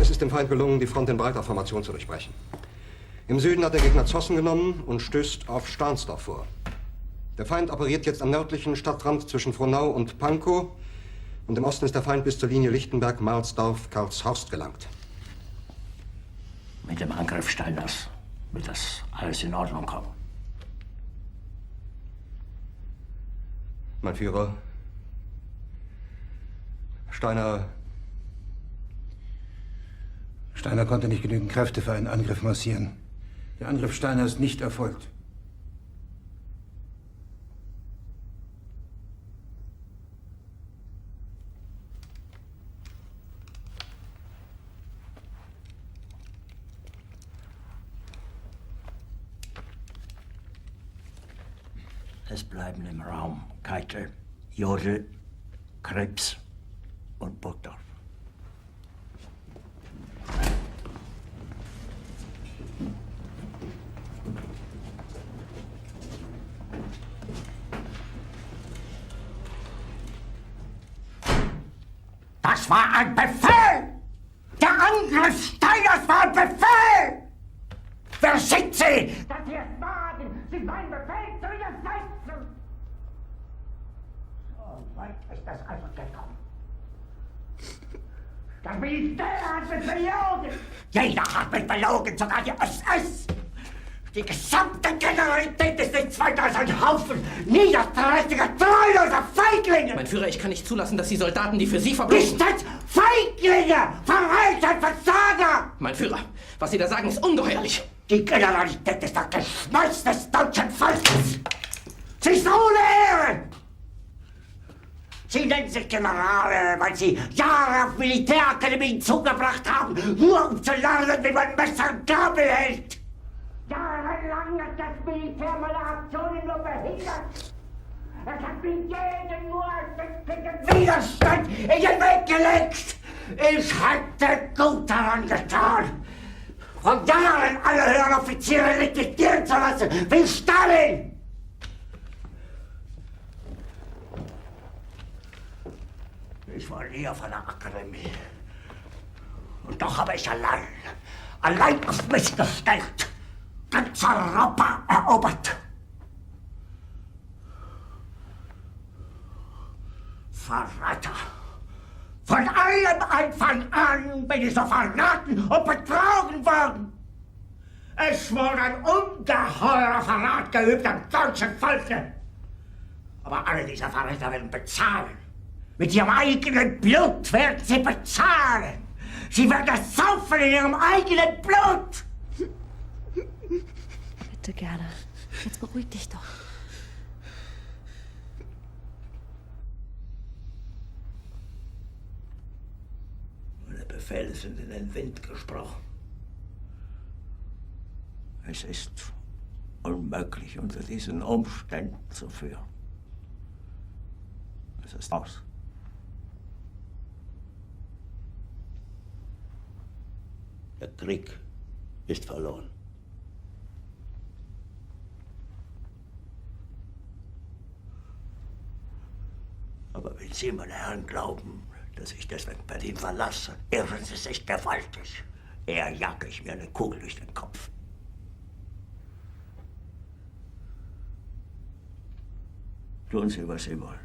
Es ist dem Feind gelungen, die Front in breiter Formation zu durchbrechen. Im Süden hat der Gegner Zossen genommen und stößt auf Stahnsdorf vor. Der Feind operiert jetzt am nördlichen Stadtrand zwischen Frohnau und Pankow. Und im Osten ist der Feind bis zur Linie Lichtenberg-Marsdorf-Karlshorst gelangt. Mit dem Angriff Steiners wird das alles in Ordnung kommen. Mein Führer, Steiner konnte nicht genügend Kräfte für einen Angriff massieren. Der Angriff Steiner ist nicht erfolgt. Es bleiben im Raum Keitel, Jodl, Krebs und Burgdorf. Das war ein Befehl! Der Angriff Steiners war ein Befehl! Wer schickt Sie? Dass Sie es wagen, sich meinen Befehl zu widersetzen! So weit ist das also gekommen. Das Militär hat mich belogen! Jeder hat mich belogen, sogar die SS! Die gesamte Generalität ist nichts weiter als ein Haufen niederträchtiger, treuloser Feiglinge! Mein Führer, ich kann nicht zulassen, dass die Soldaten, die für Sie verblosen... Nicht als Feiglinge! Verreiter, Versager! Mein Führer, was Sie da sagen, ist ungeheuerlich! Die Generalität ist das Geschmeiß des deutschen Volkes! Sie ist ohne Ehre! Sie nennen sich Generale, weil Sie Jahre auf Militärakademien zugebracht haben, nur um zu lernen, wie man Messer und Gabel hält! Jahrelang hat das Militär meine Aktionen nur behindert. Es hat mir jeden nur ersichtlichen Widerstand in den Weg gelegt. Ich hätte gut daran getan, von Jahren alle höheren Offiziere liquidieren zu lassen, wie Stalin. Ich war nie auf einer Akademie. Und doch habe ich allein auf mich gestellt, ganz Europa erobert. Verräter! Von allem Anfang an bin ich so verraten und betrogen worden. Es wurde ein ungeheurer Verrat geübt am deutschen Volke. Aber alle diese Verräter werden bezahlen. Mit ihrem eigenen Blut werden sie bezahlen. Sie werden es saufen in ihrem eigenen Blut. Bitte, Gerda. Jetzt beruhig dich doch. Meine Befehle sind in den Wind gesprochen. Es ist unmöglich, unter diesen Umständen zu führen. Es ist aus. Der Krieg ist verloren. Aber wenn Sie, meine Herren, glauben, dass ich deswegen Berlin verlasse, irren Sie sich gewaltig. Eher jage ich mir eine Kugel durch den Kopf. Tun Sie, was Sie wollen.